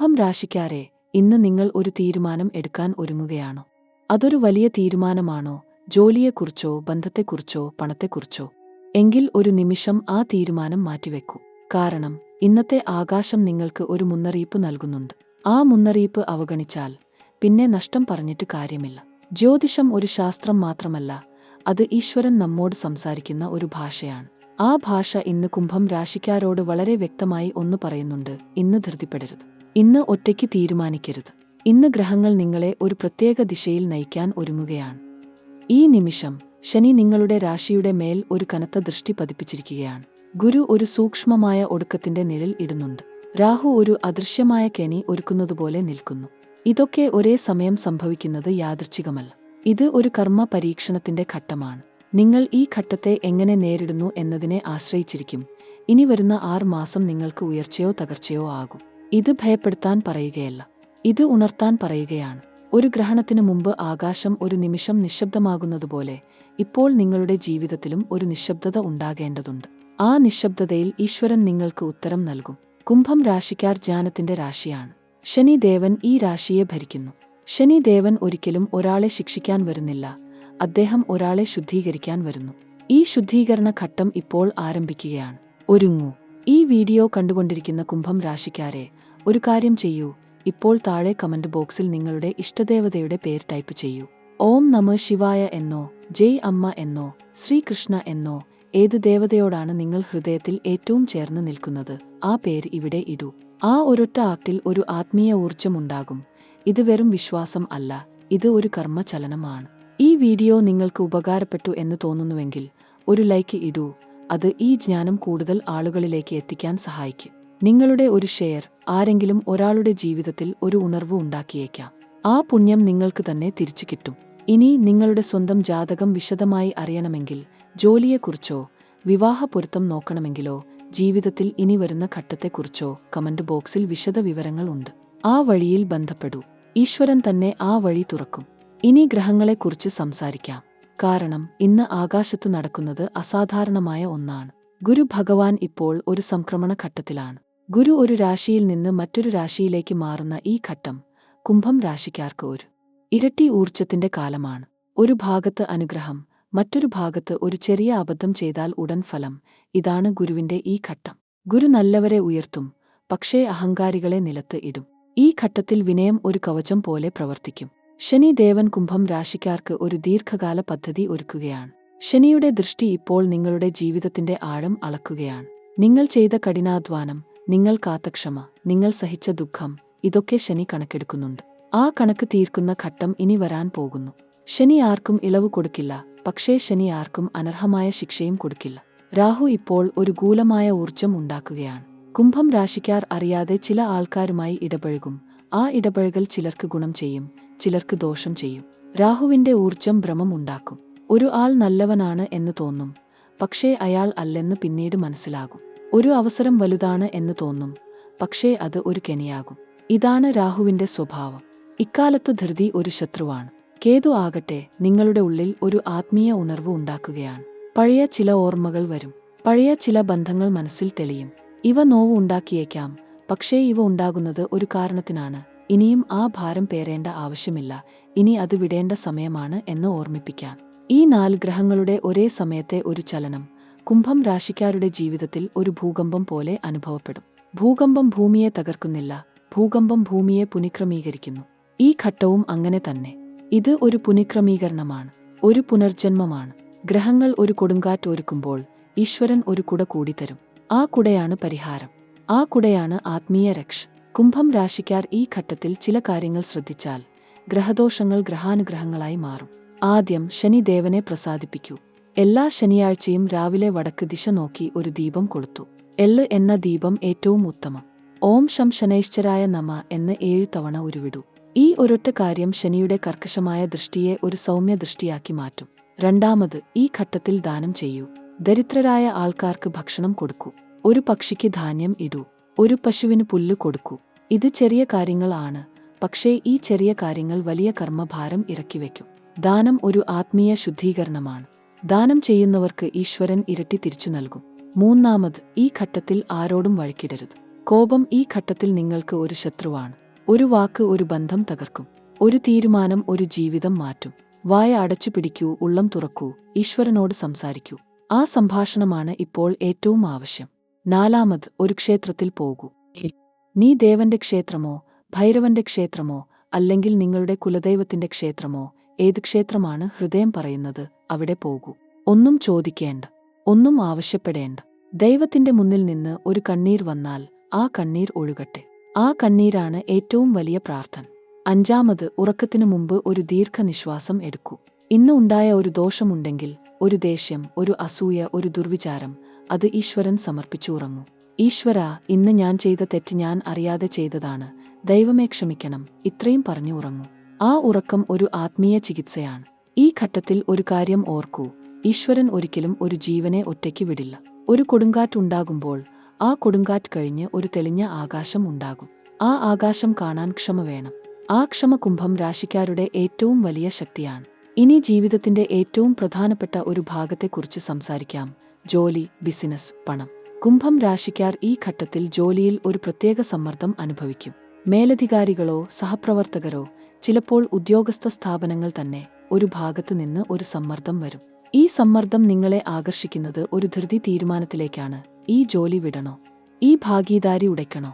കുംഭം രാശിക്കാരെ, ഇന്ന് നിങ്ങൾ ഒരു തീരുമാനം എടുക്കാൻ ഒരുങ്ങുകയാണോ? അതൊരു വലിയ തീരുമാനമാണോ? ജോലിയെക്കുറിച്ചോ, ബന്ധത്തെക്കുറിച്ചോ, പണത്തെക്കുറിച്ചോ? എങ്കിൽ ഒരു നിമിഷം ആ തീരുമാനം മാറ്റിവെക്കൂ. കാരണം ഇന്നത്തെ ആകാശം നിങ്ങൾക്ക് ഒരു മുന്നറിയിപ്പ് നൽകുന്നുണ്ട്. ആ മുന്നറിയിപ്പ് അവഗണിച്ചാൽ പിന്നെ നഷ്ടം പറഞ്ഞിട്ട് കാര്യമില്ല. ജ്യോതിഷം ഒരു ശാസ്ത്രം മാത്രമല്ല, അത് ഈശ്വരൻ നമ്മോട് സംസാരിക്കുന്ന ഒരു ഭാഷയാണ്. ആ ഭാഷ ഇന്ന് കുംഭം രാശിക്കാരോട് വളരെ വ്യക്തമായി ഒന്ന് പറയുന്നുണ്ട്: ഇന്ന് ധൃതിപ്പെടരുത്. ഇന്ന് ഒറ്റയ്ക്ക് തീരുമാനിക്കരുത്. ഇന്ന് ഗ്രഹങ്ങൾ നിങ്ങളെ ഒരു പ്രത്യേക ദിശയിൽ നയിക്കാൻ ഒരുങ്ങുകയാണ്. ഈ നിമിഷം ശനി നിങ്ങളുടെ രാശിയുടെ മേൽ ഒരു കനത്ത ദൃഷ്ടി പതിപ്പിച്ചിരിക്കുകയാണ്. ഗുരു ഒരു സൂക്ഷ്മമായ ഒടുക്കത്തിന്റെ നിഴൽ ഇടുന്നുണ്ട്. രാഹു ഒരു അദൃശ്യമായ കെണി ഒരുക്കുന്നതുപോലെ നിൽക്കുന്നു. ഇതൊക്കെ ഒരേ സമയം സംഭവിക്കുന്നത് യാദൃച്ഛികമല്ല. ഇത് ഒരു കർമ്മ പരീക്ഷണത്തിന്റെ ഘട്ടമാണ്. നിങ്ങൾ ഈ ഘട്ടത്തെ എങ്ങനെ നേരിടുന്നു എന്നതിനെ ആശ്രയിച്ചിരിക്കും ഇനി വരുന്ന 6 മാസം നിങ്ങൾക്ക് ഉയർച്ചയോ തകർച്ചയോ ആകും. ഇത് ഭയപ്പെടുത്താൻ പറയുകയല്ല, ഇത് ഉണർത്താൻ പറയുകയാണ്. ഒരു ഗ്രഹണത്തിന് മുമ്പ് ആകാശം ഒരു നിമിഷം നിശബ്ദമാകുന്നതുപോലെ ഇപ്പോൾ നിങ്ങളുടെ ജീവിതത്തിലും ഒരു നിശബ്ദത ഉണ്ടാകേണ്ടതുണ്ട്. ആ നിശബ്ദതയിൽ ഈശ്വരൻ നിങ്ങൾക്ക് ഉത്തരം നൽകും. കുംഭം രാശിക്കാർ ജ്ഞാനത്തിന്റെ രാശിയാണ്. ശനി ദേവൻ ഈ രാശിയെ ഭരിക്കുന്നു. ശനി ദേവൻ ഒരിക്കലും ഒരാളെ ശിക്ഷിക്കാൻ വരുന്നില്ല, അദ്ദേഹം ഒരാളെ ശുദ്ധീകരിക്കാൻ വരുന്നു. ഈ ശുദ്ധീകരണ ഘട്ടം ഇപ്പോൾ ആരംഭിക്കുകയാണ്. ഒരുങ്ങൂ. ഈ വീഡിയോ കണ്ടുകൊണ്ടിരിക്കുന്ന കുംഭം രാശിക്കാരെ, ഒരു കാര്യം ചെയ്യൂ. ഇപ്പോൾ താഴെ കമന്റ് ബോക്സിൽ നിങ്ങളുടെ ഇഷ്ടദേവതയുടെ പേര് ടൈപ്പ് ചെയ്യൂ. ഓം നമഃ ശിവായ എന്നോ, ജയ് അമ്മ എന്നോ, ശ്രീകൃഷ്ണ എന്നോ, ഏത് ദേവതയോടാണ് നിങ്ങൾ ഹൃദയത്തിൽ ഏറ്റവും ചേർന്ന് നിൽക്കുന്നത് ആ പേര് ഇവിടെ ഇടൂ. ആ ഒരൊറ്റ ആക്ടിൽ ഒരു ആത്മീയ ഊർജ്ജമുണ്ടാകും. ഇത് വെറും വിശ്വാസം അല്ല, ഇത് ഒരു കർമ്മചലനമാണ്. ഈ വീഡിയോ നിങ്ങൾക്ക് ഉപകാരപ്പെട്ടു എന്ന് തോന്നുന്നുവെങ്കിൽ ഒരു ലൈക്ക് ഇടൂ. അത് ഈ ജ്ഞാനം കൂടുതൽ ആളുകളിലേക്ക് എത്തിക്കാൻ സഹായിക്കും. നിങ്ങളുടെ ഒരു ഷെയർ ആരെങ്കിലും ഒരാളുടെ ജീവിതത്തിൽ ഒരു ഉണർവ് ഉണ്ടാക്കിയേക്കാം. ആ പുണ്യം നിങ്ങൾക്ക് തന്നെ തിരിച്ചു കിട്ടും. ഇനി നിങ്ങളുടെ സ്വന്തം ജാതകം വിശദമായി അറിയണമെങ്കിൽ, ജോലിയെക്കുറിച്ചോ വിവാഹ പൊരുത്തം നോക്കണമെങ്കിലോ, ജീവിതത്തിൽ ഇനി വരുന്ന ഘട്ടത്തെക്കുറിച്ചോ കമന്റ് ബോക്സിൽ വിശദ വിവരങ്ങൾ ഉണ്ട്. ആ വഴിയിൽ ബന്ധപ്പെടൂ. ഈശ്വരൻ തന്നെ ആ വഴി തുറക്കും. ഇനി ഗ്രഹങ്ങളെക്കുറിച്ച് സംസാരിക്കാം. കാരണം ഇന്ന് ആകാശത്ത് നടക്കുന്നത് അസാധാരണമായ ഒന്നാണ്. ഗുരു ഭഗവാൻ ഇപ്പോൾ ഒരു സംക്രമണ ഘട്ടത്തിലാണ്. ഗുരു ഒരു രാശിയിൽ നിന്ന് മറ്റൊരു രാശിയിലേക്ക് മാറുന്ന ഈ ഘട്ടം കുംഭം രാശിക്കാർക്ക് ഒരു ഇരട്ടി ഊർജ്ജത്തിന്റെ കാലമാണ്. ഒരു ഭാഗത്ത് അനുഗ്രഹം, മറ്റൊരു ഭാഗത്ത് ഒരു ചെറിയ അബദ്ധം ചെയ്താൽ ഉടൻ ഫലം. ഇതാണ് ഗുരുവിന്റെ ഈ ഘട്ടം. ഗുരു നല്ലവരെ ഉയർത്തും, പക്ഷേ അഹങ്കാരികളെ നിലത്ത് ഇടും. ഈ ഘട്ടത്തിൽ വിനയം ഒരു കവചം പോലെ പ്രവർത്തിക്കും. ശനി ദേവൻ കുംഭം രാശിക്കാർക്ക് ഒരു ദീർഘകാല പദ്ധതി ഒരുക്കുകയാണ്. ശനിയുടെ ദൃഷ്ടി ഇപ്പോൾ നിങ്ങളുടെ ജീവിതത്തിന്റെ ആഴം അളക്കുകയാണ്. നിങ്ങൾ ചെയ്ത കഠിനാധ്വാനം, നിങ്ങൾ കാത്ത ക്ഷമ, നിങ്ങൾ സഹിച്ച ദുഃഖം, ഇതൊക്കെ ശനി കണക്കെടുക്കുന്നുണ്ട്. ആ കണക്ക് തീർക്കുന്ന ഘട്ടം ഇനി വരാൻ പോകുന്നു. ശനി ആർക്കും ഇളവ് കൊടുക്കില്ല, പക്ഷേ ശനി ആർക്കും അനർഹമായ ശിക്ഷയും കൊടുക്കില്ല. രാഹു ഇപ്പോൾ ഒരു ഗൂഢമായ ഊർജ്ജം ഉണ്ടാക്കുകയാണ്. കുംഭം രാശിക്കാർ അറിയാതെ ചില ആൾക്കാരുമായി ഇടപഴകും. ആ ഇടപഴകൽ ചിലർക്ക് ഗുണം ചെയ്യും, ചിലർക്ക് ദോഷം ചെയ്യും. രാഹുവിന്റെ ഊർജ്ജം ഭ്രമം ഉണ്ടാക്കും. ഒരു ആൾ നല്ലവനാണ് എന്ന് തോന്നും, പക്ഷേ അയാൾ അല്ലെന്ന് പിന്നീട് മനസ്സിലാകും. ഒരു അവസരം വലുതാണ് എന്ന് തോന്നും, പക്ഷേ അത് ഒരു കെണിയാകും. ഇതാണ് രാഹുവിന്റെ സ്വഭാവം. ഇക്കാലത്ത് ധൃതി ഒരു ശത്രുവാണ്. കേതു ആകട്ടെ നിങ്ങളുടെ ഉള്ളിൽ ഒരു ആത്മീയ ഉണർവ് ഉണ്ടാക്കുകയാണ്. പഴയ ചില ഓർമ്മകൾ വരും, പഴയ ചില ബന്ധങ്ങൾ മനസ്സിൽ തെളിയും. ഇവ നോവ് ഉണ്ടാക്കിയേക്കാം, പക്ഷേ ഇവ ഉണ്ടാകുന്നത് ഒരു കാരണത്തിനാണ്. ഇനിയും ആ ഭാരം പേറേണ്ട ആവശ്യമില്ല, ഇനി അത് വിടേണ്ട സമയമാണ് എന്ന് ഓർമ്മിപ്പിക്കാൻ. ഈ 4 ഗ്രഹങ്ങളുടെ ഒരേ സമയത്തെ ഒരു ചലനം കുംഭം രാശിക്കാരുടെ ജീവിതത്തിൽ ഒരു ഭൂകമ്പം പോലെ അനുഭവപ്പെടും. ഭൂകമ്പം ഭൂമിയെ തകർക്കുന്നില്ല, ഭൂകമ്പം ഭൂമിയെ പുനഃക്രമീകരിക്കുന്നു. ഈ ഘട്ടവും അങ്ങനെ തന്നെ. ഇത് ഒരു പുനഃക്രമീകരണമാണ്, ഒരു പുനർജന്മമാണ്. ഗ്രഹങ്ങൾ ഒരു കൊടുങ്കാറ്റ് ഒരുക്കുമ്പോൾ ഈശ്വരൻ ഒരു കുട കൂടിത്തരും. ആ കുടയാണ് പരിഹാരം, ആ കുടയാണ് ആത്മീയ രക്ഷ. കുംഭം രാശിക്കാർ ഈ ഘട്ടത്തിൽ ചില കാര്യങ്ങൾ ശ്രദ്ധിച്ചാൽ ഗ്രഹദോഷങ്ങൾ ഗ്രഹാനുഗ്രഹങ്ങളായി മാറും. ആദ്യം ശനി ദേവനെ പ്രസാദിപ്പിക്കൂ. എല്ലാ ശനിയാഴ്ചയും രാവിലെ വടക്ക് ദിശ നോക്കി ഒരു ദീപം കൊളുത്തു. എള്ള് എന്ന ദീപം ഏറ്റവും ഉത്തമം. ഓം ശം ശനൈശ്ചരായ നമ എന്ന് 7 തവണ ഉരുവിടൂ. ഈ ഒരൊറ്റ കാര്യം ശനിയുടെ കർക്കശമായ ദൃഷ്ടിയെ ഒരു സൗമ്യ ദൃഷ്ടിയാക്കി മാറ്റും. രണ്ടാമത്, ഈ ഘട്ടത്തിൽ ദാനം ചെയ്യൂ. ദരിദ്രരായ ആൾക്കാർക്ക് ഭക്ഷണം കൊടുക്കൂ. ഒരു പക്ഷിക്ക് ധാന്യം ഇടൂ, ഒരു പശുവിന് പുല്ല് കൊടുക്കൂ. ഇത് ചെറിയ കാര്യങ്ങൾ ആണ്, പക്ഷേ ഈ ചെറിയ കാര്യങ്ങൾ വലിയ കർമ്മഭാരം ഇറക്കിവെക്കും. ദാനം ഒരു ആത്മീയ ശുദ്ധീകരണമാണ്. ദാനം ചെയ്യുന്നവർക്ക് ഈശ്വരൻ ഇരട്ടി തിരിച്ചു നൽകും. മൂന്നാമത്, ഈ ഘട്ടത്തിൽ ആരോടും വഴക്കിടരുത്. കോപം ഈ ഘട്ടത്തിൽ നിങ്ങൾക്ക് ഒരു ശത്രുവാണ്. ഒരു വാക്ക് ഒരു ബന്ധം തകർക്കും. ഒരു തീരുമാനം ഒരു ജീവിതം മാറ്റും. വായ അടച്ചു പിടിക്കൂ, ഉള്ളം തുറക്കൂ, ഈശ്വരനോട് സംസാരിക്കൂ. ആ സംഭാഷണമാണ് ഇപ്പോൾ ഏറ്റവും ആവശ്യം. 4 ഒരു ക്ഷേത്രത്തിൽ പോകൂ. നീ ദേവന്റെ ക്ഷേത്രമോ ഭൈരവന്റെ ക്ഷേത്രമോ അല്ലെങ്കിൽ നിങ്ങളുടെ കുലദൈവത്തിന്റെ ക്ഷേത്രമോ ഏത് ക്ഷേത്രമാണ് ഹൃദയം പറയുന്നത് അവിടെ പോകൂ. ഒന്നും ചോദിക്കേണ്ട, ഒന്നും ആവശ്യപ്പെടേണ്ട. ദൈവത്തിന്റെ മുന്നിൽ നിന്ന് ഒരു കണ്ണീർ വന്നാൽ ആ കണ്ണീർ ഒഴുകട്ടെ. ആ കണ്ണീരാണ് ഏറ്റവും വലിയ പ്രാർത്ഥന. 5 ഉറക്കത്തിനു മുമ്പ് ഒരു ദീർഘനിശ്വാസം എടുക്കൂ. ഇന്ന് ഉണ്ടായ ഒരു ദോഷമുണ്ടെങ്കിൽ, ഒരു ദേഷ്യം, ഒരു അസൂയ, ഒരു ദുർവിചാരം, അത് ഈശ്വരൻ സമർപ്പിച്ചു ഉറങ്ങൂ. ഈശ്വരാ, ഇന്ന് ഞാൻ ചെയ്ത തെറ്റ് ഞാൻ അറിയാതെ ചെയ്തതാണ്, ദൈവമേ ക്ഷമിക്കണം, ഇത്രയും പറഞ്ഞു ഉറങ്ങൂ. ആ ഉറക്കം ഒരു ആത്മീയ ചികിത്സയാണ്. ഈ ഘട്ടത്തിൽ ഒരു കാര്യം ഓർക്കൂ, ഈശ്വരൻ ഒരിക്കലും ഒരു ജീവനെ ഒറ്റയ്ക്ക് വിടില്ല. ഒരു കൊടുങ്കാറ്റുണ്ടാകുമ്പോൾ ആ കൊടുങ്കാറ്റ് കഴിഞ്ഞ് ഒരു തെളിഞ്ഞ ആകാശം ഉണ്ടാകും. ആ ആകാശം കാണാൻ ക്ഷമ വേണം. ആ ക്ഷമ കുംഭം രാശിക്കാരുടെ ഏറ്റവും വലിയ ശക്തിയാണ്. ഇനി ജീവിതത്തിന്റെ ഏറ്റവും പ്രധാനപ്പെട്ട ഒരു ഭാഗത്തെക്കുറിച്ച് സംസാരിക്കാം: ജോലി, ബിസിനസ്, പണം. കുംഭം രാശിക്കാർ ഈ ഘട്ടത്തിൽ ജോലിയിൽ ഒരു പ്രത്യേക സമ്മർദ്ദം അനുഭവിക്കും. മേലധികാരികളോ സഹപ്രവർത്തകരോ, ചിലപ്പോൾ ഉദ്യോഗസ്ഥ സ്ഥാപനങ്ങൾ തന്നെ, ഒരു ഭാഗത്തു നിന്ന് ഒരു സമ്മർദ്ദം വരും. ഈ സമ്മർദ്ദം നിങ്ങളെ ആകർഷിക്കുന്നത് ഒരു ധൃതി തീരുമാനത്തിലേക്കാണ്. ഈ ജോലി വിടണോ? ഈ ഭാഗീദാരി ഉടയ്ക്കണോ?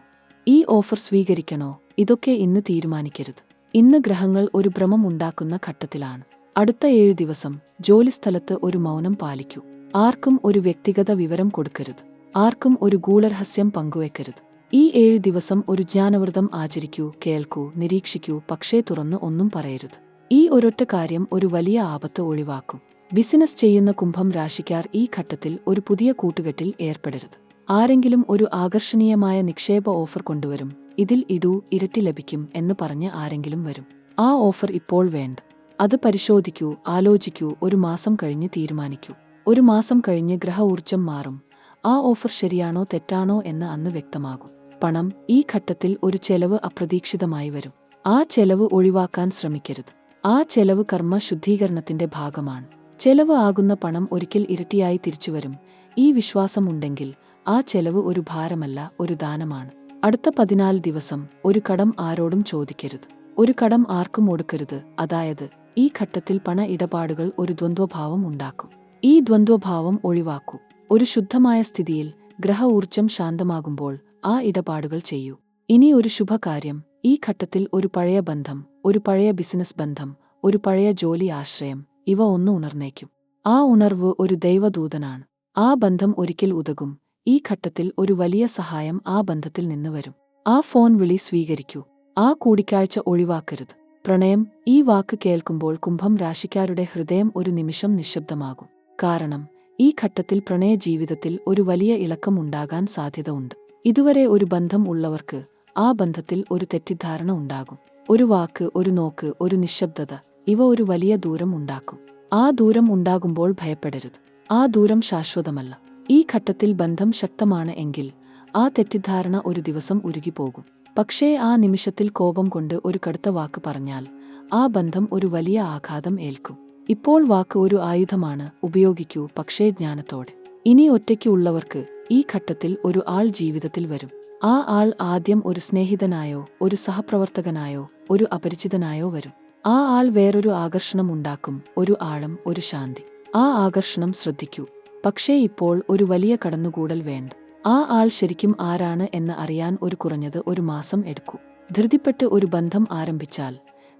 ഈ ഓഫർ സ്വീകരിക്കണോ? ഇതൊക്കെ ഇന്ന് തീരുമാനിക്കരുത്. ഇന്ന് ഗ്രഹങ്ങൾ ഒരു ഭ്രമം ഉണ്ടാക്കുന്ന ഘട്ടത്തിലാണ്. അടുത്ത 7 ദിവസം ജോലിസ്ഥലത്ത് ഒരു മൗനം പാലിക്കൂ. ആർക്കും ഒരു വ്യക്തിഗത വിവരം കൊടുക്കരുത്. ആർക്കും ഒരു ഗൂഢരഹസ്യം പങ്കുവെക്കരുത്. ഈ 7 ദിവസം ഒരു ജ്ഞാനവ്രതം ആചരിക്കൂ, കേൾക്കൂ, നിരീക്ഷിക്കൂ, പക്ഷേ തുറന്ന് ഒന്നും പറയരുത്. ഈ ഒരൊറ്റ കാര്യം ഒരു വലിയ ആപത്ത് ഒഴിവാക്കും. ബിസിനസ് ചെയ്യുന്ന കുംഭം രാശിക്കാർ ഈ ഘട്ടത്തിൽ ഒരു പുതിയ കൂട്ടുകെട്ടിൽ ഏർപ്പെടരുത്. ആരെങ്കിലും ഒരു ആകർഷണീയമായ നിക്ഷേപ ഓഫർ കൊണ്ടുവരും. ഇതിൽ ഇടൂ, ഇരട്ടി ലഭിക്കും എന്ന് പറഞ്ഞ് ആരെങ്കിലും വരും. ആ ഓഫർ ഇപ്പോൾ വേണ്ട. അത് പരിശോധിക്കൂ, ആലോചിക്കൂ, ഒരു മാസം കഴിഞ്ഞ് തീരുമാനിക്കൂ. ഒരു മാസം കഴിഞ്ഞ് ഗ്രഹ ഊർജം മാറും. ആ ഓഫർ ശരിയാണോ തെറ്റാണോ എന്ന് അന്ന് വ്യക്തമാകും. പണം, ഈ ഘട്ടത്തിൽ ഒരു ചെലവ് അപ്രതീക്ഷിതമായി വരും. ആ ചെലവ് ഒഴിവാക്കാൻ ശ്രമിക്കരുത്. ആ ചെലവ് കർമ്മ ശുദ്ധീകരണത്തിന്റെ ഭാഗമാണ്. ചെലവ് ആകുന്ന പണം ഒരിക്കൽ ഇരട്ടിയായി തിരിച്ചുവരും. ഈ വിശ്വാസമുണ്ടെങ്കിൽ ആ ചെലവ് ഒരു ഭാരമല്ല, ഒരു ദാനമാണ്. അടുത്ത 14 ദിവസം ഒരു കടം ആരോടും ചോദിക്കരുത്. ഒരു കടം ആർക്കും കൊടുക്കരുത്. അതായത് ഈ ഘട്ടത്തിൽ പണ ഇടപാടുകൾ ഒരു ദ്വന്ദ്വഭാവം ഉണ്ടാക്കും. ഈ ദ്വന്ദ്വഭാവം ഒഴിവാക്കൂ. ഒരു ശുദ്ധമായ സ്ഥിതിയിൽ ഗ്രഹ ഊർജം ശാന്തമാകുമ്പോൾ ആ ഇടപാടുകൾ ചെയ്യൂ. ഇനി ഒരു ശുഭകാര്യം: ഈ ഘട്ടത്തിൽ ഒരു പഴയ ബന്ധം, ഒരു പഴയ ബിസിനസ് ബന്ധം, ഒരു പഴയ ജോലി ആശ്രയം, ഇവ ഒന്ന് ഉണർന്നേക്കും. ആ ഉണർവ് ഒരു ദൈവദൂതനാണ്. ആ ബന്ധം ഒരിക്കൽ ഉതകും. ഈ ഘട്ടത്തിൽ ഒരു വലിയ സഹായം ആ ബന്ധത്തിൽ നിന്ന് വരും. ആ ഫോൺ വിളി സ്വീകരിക്കൂ. ആ കൂടിക്കാഴ്ച ഒഴിവാക്കരുത്. പ്രണയം, ഈ വാക്ക് കേൾക്കുമ്പോൾ കുംഭം രാശിക്കാരുടെ ഹൃദയം ഒരു നിമിഷം നിശബ്ദമാകും. കാരണം ഈ ഘട്ടത്തിൽ പ്രണയ ജീവിതത്തിൽ ഒരു വലിയ ഇളക്കം ഉണ്ടാകാൻ സാധ്യത ഉണ്ട്. ഇതുവരെ ഒരു ബന്ധം ഉള്ളവർക്ക് ആ ബന്ധത്തിൽ ഒരു തെറ്റിദ്ധാരണ ഉണ്ടാകും. ഒരു വാക്ക്, ഒരു നോക്ക്, ഒരു നിശബ്ദത, ഇവ ഒരു വലിയ ദൂരം ഉണ്ടാക്കും. ആ ദൂരം ഉണ്ടാകുമ്പോൾ ഭയപ്പെടരുത്. ആ ദൂരം ശാശ്വതമല്ല. ഈ ഘട്ടത്തിൽ ബന്ധം ശക്തമാണ് എങ്കിൽ ആ തെറ്റിദ്ധാരണ ഒരു ദിവസം ഉരുകിപ്പോകും. പക്ഷേ ആ നിമിഷത്തിൽ കോപം കൊണ്ട് ഒരു കടുത്ത വാക്ക് പറഞ്ഞാൽ ആ ബന്ധം ഒരു വലിയ ആഘാതം ഏൽക്കും. ഇപ്പോൾ വാക്ക് ഒരു ആയുധമാണ്, ഉപയോഗിക്കൂ, പക്ഷേ ജ്ഞാനത്തോടെ. ഇനി ഒറ്റയ്ക്ക് ഉള്ളവർക്ക് ഈ ഘട്ടത്തിൽ ഒരു ആൾ ജീവിതത്തിൽ വരും. ആ ആൾ ആദ്യം ഒരു സ്നേഹിതനായോ, ഒരു സഹപ്രവർത്തകനായോ, ഒരു അപരിചിതനായോ വരും. ആ ആൾ വേറൊരു ആകർഷണം ഉണ്ടാക്കും, ഒരു ആഴം, ഒരു ശാന്തി. ആ ആകർഷണം ശ്രദ്ധിക്കൂ. പക്ഷേ ഇപ്പോൾ ഒരു വലിയ കടന്നുകൂടൽ വേണ്ട. ആ ആൾ ശരിക്കും ആരാണ് എന്ന് അറിയാൻ കുറഞ്ഞത് ഒരു മാസം എടുക്കൂ. ധൃതിപ്പെട്ട് ഒരു ബന്ധം ആരംഭിച്ചാൽ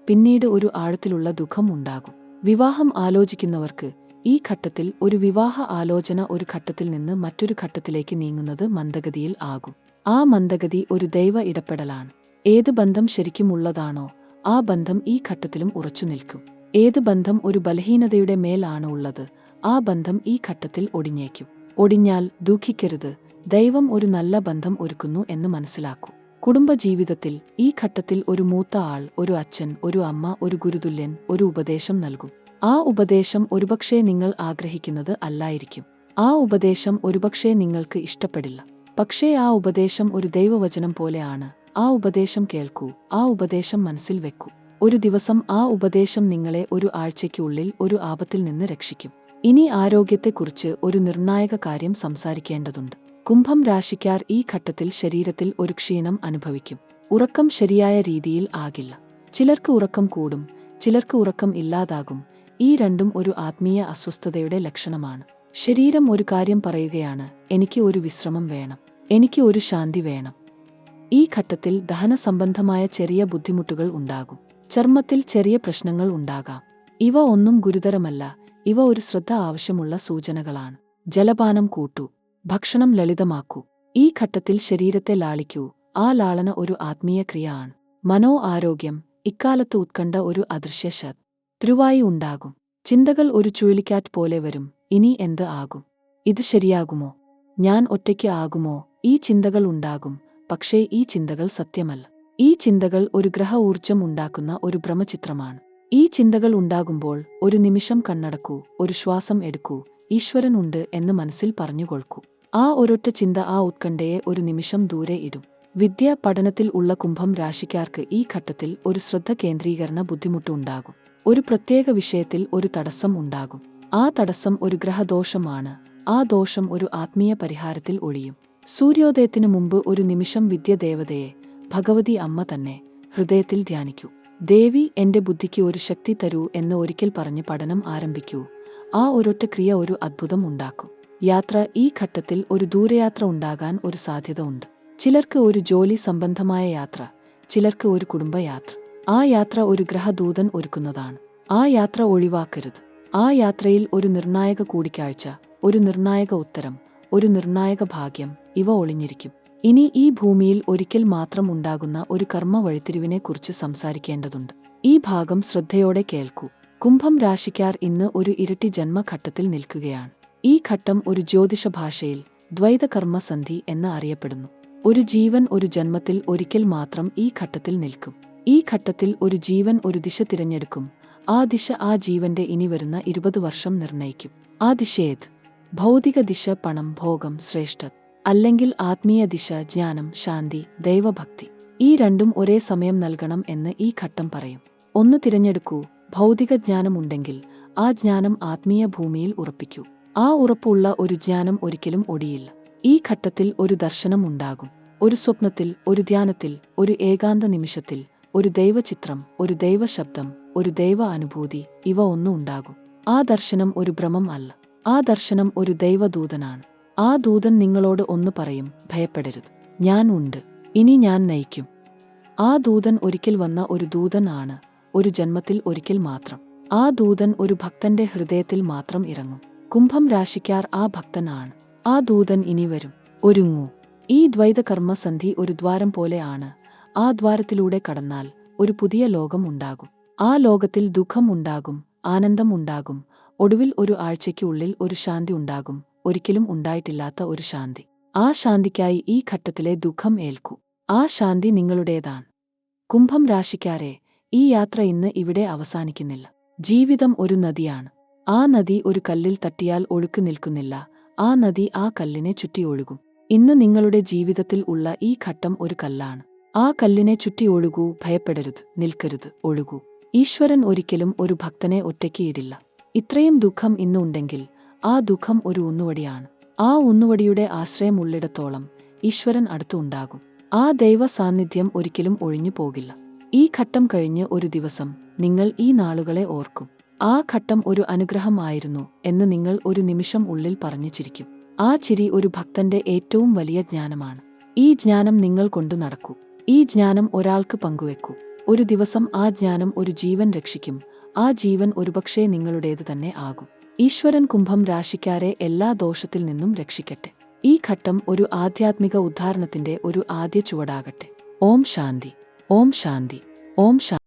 പിന്നീട് ഒരു ആഴത്തിലുള്ള ദുഃഖം ഉണ്ടാകും. വിവാഹം ആലോചിക്കുന്നവർക്ക് ഈ ഘട്ടത്തിൽ ഒരു വിവാഹ ആലോചന ഒരു ഘട്ടത്തിൽ നിന്ന് മറ്റൊരു ഘട്ടത്തിലേക്ക് നീങ്ങുന്നത് മന്ദഗതിയിൽ ആകും. ആ മന്ദഗതി ഒരു ദൈവ ഇടപെടലാണ്. ഏത് ബന്ധം ശരിക്കുമുള്ളതാണോ ആ ബന്ധം ഈ ഘട്ടത്തിലും ഉറച്ചു നിൽക്കും. ഏത് ബന്ധം ഒരു ബലഹീനതയുടെ മേലാണ് ഉള്ളത് ആ ബന്ധം ഈ ഘട്ടത്തിൽ ഒടിഞ്ഞേക്കും. ഒടിഞ്ഞാൽ ദുഃഖിക്കരുത്. ദൈവം ഒരു നല്ല ബന്ധം ഒരുക്കുന്നു എന്ന് മനസ്സിലാക്കൂ. കുടുംബജീവിതത്തിൽ ഈ ഘട്ടത്തിൽ ഒരു മൂത്ത ആൾ, ഒരു അച്ഛൻ, ഒരു അമ്മ, ഒരു ഗുരുതുല്യൻ ഒരു ഉപദേശം നൽകും. ആ ഉപദേശം ഒരുപക്ഷേ നിങ്ങൾ ആഗ്രഹിക്കുന്നത് അല്ലായിരിക്കും. ആ ഉപദേശം ഒരുപക്ഷേ നിങ്ങൾക്ക് ഇഷ്ടപ്പെടില്ല. പക്ഷേ ആ ഉപദേശം ഒരു ദൈവവചനം പോലെയാണ്. ആ ഉപദേശം കേൾക്കൂ. ആ ഉപദേശം മനസ്സിൽ വെക്കൂ. ഒരു ദിവസം ആ ഉപദേശം നിങ്ങളെ ഒരു ആഴ്ചയ്ക്കുള്ളിൽ ഒരു ആപത്തിൽ നിന്ന് രക്ഷിക്കും. ഇനി ആരോഗ്യത്തെക്കുറിച്ച് ഒരു നിർണായക കാര്യം സംസാരിക്കേണ്ടതുണ്ട്. കുംഭം രാശിക്കാർ ഈ ഘട്ടത്തിൽ ശരീരത്തിൽ ഒരു ക്ഷീണം അനുഭവിക്കും. ഉറക്കം ശരിയായ രീതിയിൽ ആകില്ല. ചിലർക്ക് ഉറക്കം കൂടും, ചിലർക്ക് ഉറക്കം ഇല്ലാതാകും. ഈ രണ്ടും ഒരു ആത്മീയ അസ്വസ്ഥതയുടെ ലക്ഷണമാണ്. ശരീരം ഒരു കാര്യം പറയുകയാണ്, എനിക്ക് ഒരു വിശ്രമം വേണം, എനിക്ക് ഒരു ശാന്തി വേണം. ഈ ഘട്ടത്തിൽ ദഹന സംബന്ധമായ ചെറിയ ബുദ്ധിമുട്ടുകൾ ഉണ്ടാകും. ചർമ്മത്തിൽ ചെറിയ പ്രശ്നങ്ങൾ ഉണ്ടാകാം. ഇവ ഒന്നും ഗുരുതരമല്ല. ഇവ ഒരു ശ്രദ്ധ ആവശ്യമുള്ള സൂചനകളാണ്. ജലപാനം കൂട്ടൂ, ഭക്ഷണം ലളിതമാക്കൂ. ഈ ഘട്ടത്തിൽ ശരീരത്തെ ലാളിക്കൂ. ആ ലാളന ഒരു ആത്മീയ ക്രിയ ആണ്. മനോ ആരോഗ്യം. ഇക്കാലത്ത് ഉത്കണ്ഠ ഒരു അദൃശ്യ ശത്രുവായി ഉണ്ടാകും. ചിന്തകൾ ഒരു ചുഴലിക്കാറ്റ് പോലെ വരും. ഇനി എന്ത് ആകും? ഇത് ശരിയാകുമോ? ഞാൻ ഒറ്റയ്ക്ക് ആകുമോ? ഈ ചിന്തകൾ ഉണ്ടാകും. പക്ഷേ ഈ ചിന്തകൾ സത്യമല്ല. ഈ ചിന്തകൾ ഒരു ഗ്രഹ ഊർജം ഉണ്ടാക്കുന്ന ഒരു ഭ്രമചിത്രമാണ്. ഈ ചിന്തകൾ ഉണ്ടാകുമ്പോൾ ഒരു നിമിഷം കണ്ണടക്കൂ, ഒരു ശ്വാസം എടുക്കൂ. ഈശ്വരൻ ഉണ്ട് എന്ന് മനസ്സിൽ പറഞ്ഞുകൊൾക്കൂ. ആ ഒരൊറ്റ ചിന്ത ആ ഉത്കണ്ഠയെ ഒരു നിമിഷം ദൂരെ ഇടും. വിദ്യ പഠനത്തിൽ ഉള്ള കുംഭം രാശിക്കാർക്ക് ഈ ഘട്ടത്തിൽ ഒരു ശ്രദ്ധ കേന്ദ്രീകരണ ബുദ്ധിമുട്ടുണ്ടാകും. ഒരു പ്രത്യേക വിഷയത്തിൽ ഒരു തടസ്സം ഉണ്ടാകും. ആ തടസ്സം ഒരു ഗ്രഹദോഷമാണ്. ആ ദോഷം ഒരു ആത്മീയ പരിഹാരത്തിൽ ഒഴിയും. സൂര്യോദയത്തിനു മുമ്പ് ഒരു നിമിഷം വിദ്യദേവതയെ, ഭഗവതി അമ്മ തന്നെ, ഹൃദയത്തിൽ ധ്യാനിക്കൂ. ദേവി, എന്റെ ബുദ്ധിക്ക് ഒരു ശക്തി തരൂ എന്ന് ഒരിക്കൽ പറഞ്ഞ് പഠനം ആരംഭിക്കൂ. ആ ഒരൊറ്റ ക്രിയ ഒരു അത്ഭുതം ഉണ്ടാക്കും. യാത്ര. ഈ ഘട്ടത്തിൽ ഒരു ദൂരയാത്ര ഉണ്ടാകാൻ ഒരു സാധ്യത ഉണ്ട്. ചിലർക്ക് ഒരു ജോലി സംബന്ധമായ യാത്ര, ചിലർക്ക് ഒരു കുടുംബയാത്ര. ആ യാത്ര ഒരു ഗ്രഹദൂതൻ ഒരുക്കുന്നതാണ്. ആ യാത്ര ഒഴിവാക്കരുത്. ആ യാത്രയിൽ ഒരു നിർണായക കൂടിക്കാഴ്ച, ഒരു നിർണായക ഉത്തരം, ഒരു നിർണായക ഭാഗ്യം ഇവ ഒളിഞ്ഞിരിക്കും. ഇനി ഈ ഭൂമിയിൽ ഒരിക്കൽ മാത്രം ഉണ്ടാകുന്ന ഒരു കർമ്മ വഴിത്തിരിവിനെക്കുറിച്ച് സംസാരിക്കേണ്ടതുണ്ട്. ഈ ഭാഗം ശ്രദ്ധയോടെ കേൾക്കൂ. കുംഭം രാശിക്കാർ ഇന്ന് ഒരു ഇരട്ടി ജന്മഘട്ടത്തിൽ നിൽക്കുകയാണ്. ഈ ഘട്ടം ഒരു ജ്യോതിഷ ഭാഷയിൽ ദ്വൈത കർമ്മസന്ധി എന്ന് അറിയപ്പെടുന്നു. ഒരു ജീവൻ ഒരു ജന്മത്തിൽ ഒരിക്കൽ മാത്രം ഈ ഘട്ടത്തിൽ നിൽക്കും. ഈ ഘട്ടത്തിൽ ഒരു ജീവൻ ഒരു ദിശ തിരഞ്ഞെടുക്കും. ആ ദിശ ആ ജീവന്റെ ഇനി വരുന്ന 20 വർഷം നിർണയിക്കും. ആ ദിശ ഏത്? ഭൗതിക ദിശ പണം, ഭോഗം, ശ്രേഷ്ഠത, അല്ലെങ്കിൽ ആത്മീയ ദിശ ജ്ഞാനം, ശാന്തി, ദൈവഭക്തി. ഈ രണ്ടും ഒരേ സമയം നൽകണം എന്ന് ഈ ഘട്ടം പറയും. ഒന്ന് തിരഞ്ഞെടുക്കൂ. ഭൗതിക ജ്ഞാനം ഉണ്ടെങ്കിൽ ആ ജ്ഞാനം ആത്മീയ ഭൂമിയിൽ ഉറപ്പിക്കൂ. ആ ഉറപ്പുള്ള ഒരു ജ്ഞാനം ഒരിക്കലും ഒടിയില്ല. ഈ ഘട്ടത്തിൽ ഒരു ദർശനം ഉണ്ടാകും. ഒരു സ്വപ്നത്തിൽ, ഒരു ധ്യാനത്തിൽ, ഒരു ഏകാന്ത നിമിഷത്തിൽ, ഒരു ദൈവചിത്രം, ഒരു ദൈവശബ്ദം, ഒരു ദൈവ അനുഭൂതി ഇവ ഒന്നും ഉണ്ടാകും. ആ ദർശനം ഒരു ഭ്രമം അല്ല. ആ ദർശനം ഒരു ദൈവദൂതനാണ്. ആ ദൂതൻ നിങ്ങളോട് ഒന്ന് പറയും, ഭയപ്പെടരുത്, ഞാൻ ഉണ്ട്, ഇനി ഞാൻ നയിക്കും. ആ ദൂതൻ ഒരിക്കൽ വന്ന ഒരു ദൂതൻ ആണ്, ഒരു ജന്മത്തിൽ ഒരിക്കൽ മാത്രം. ആ ദൂതൻ ഒരു ഭക്തന്റെ ഹൃദയത്തിൽ മാത്രം ഇറങ്ങും. കുംഭം രാശിക്കാർ ആ ഭക്തനാണ്. ആ ദൂതൻ ഇനി വരും. ഒരുങ്ങൂ. ഈ ദ്വൈത കർമ്മസന്ധി ഒരു ദ്വാരം പോലെ ആണ്. ആ ദ്വാരത്തിലൂടെ കടന്നാൽ ഒരു പുതിയ ലോകം ഉണ്ടാകും. ആ ലോകത്തിൽ ദുഃഖം ഉണ്ടാകും, ആനന്ദം ഉണ്ടാകും, ഒടുവിൽ ഒരു ആഴ്ചയ്ക്കുള്ളിൽ ഒരു ശാന്തി ഉണ്ടാകും. ഒരിക്കലും ഉണ്ടായിട്ടില്ലാത്ത ഒരു ശാന്തി. ആ ശാന്തിക്കായി ഈ ഘട്ടത്തിലെ ദുഃഖം ഏൽക്കൂ. ആ ശാന്തി നിങ്ങളുടേതാണ്. കുംഭം രാശിക്കാരെ, ഈ യാത്ര ഇന്ന് ഇവിടെ അവസാനിക്കുന്നില്ല. ജീവിതം ഒരു നദിയാണ്. ആ നദി ഒരു കല്ലിൽ തട്ടിയാൽ ഒഴുക്ക് നിൽക്കുന്നില്ല. ആ നദി ആ കല്ലിനെ ചുറ്റി ഒഴുകും. ഇന്ന് നിങ്ങളുടെ ജീവിതത്തിൽ ഉള്ള ഈ ഘട്ടം ഒരു കല്ലാണ്. ആ കല്ലിനെ ചുറ്റി ഒഴുകൂ. ഭയപ്പെടരുത്, നിൽക്കരുത്, ഒഴുകൂ. ഈശ്വരൻ ഒരിക്കലും ഒരു ഭക്തനെ ഒറ്റയ്ക്ക് ഇടില്ല. ഇത്രയും ദുഃഖം ഇന്നുണ്ടെങ്കിൽ ആ ദുഃഖം ഒരു ഊന്നുവടിയാണ്. ആ ഊന്നുവടിയുടെ ആശ്രയം ഉള്ളിടത്തോളം ഈശ്വരൻ അടുത്ത് ഉണ്ടാകും. ആ ദൈവ സാന്നിധ്യം ഒരിക്കലും ഒഴിഞ്ഞു പോകില്ല. ഈ ഘട്ടം കഴിഞ്ഞ് ഒരു ദിവസം നിങ്ങൾ ഈ നാളുകളെ ഓർക്കും. ആ ഘട്ടം ഒരു അനുഗ്രഹം ആയിരുന്നു എന്ന് നിങ്ങൾ ഒരു നിമിഷം ഉള്ളിൽ പറഞ്ഞു ചിരിക്കും. ആ ചിരി ഒരു ഭക്തന്റെ ഏറ്റവും വലിയ ജ്ഞാനമാണ്. ഈ ജ്ഞാനം നിങ്ങൾ കൊണ്ടു നടക്കൂ. ഈ ജ്ഞാനം ഒരാൾക്ക് പങ്കുവെക്കൂ. ഒരു ദിവസം ആ ജ്ഞാനം ഒരു ജീവൻ രക്ഷിക്കും. ആ ജീവൻ ഒരുപക്ഷേ നിങ്ങളുടേത് തന്നെ ആകും. ഈശ്വരൻ കുംഭം രാശിക്കാരെ എല്ലാ ദോഷത്തിൽ നിന്നും രക്ഷിക്കട്ടെ. ഈ ഘട്ടം ഒരു ആധ്യാത്മിക ഉദ്ധാരണത്തിന്റെ ഒരു ആദ്യ ചുവടാകട്ടെ. ഓം ശാന്തി. ഓം ശാന്തി. ഓം ശാന്തി.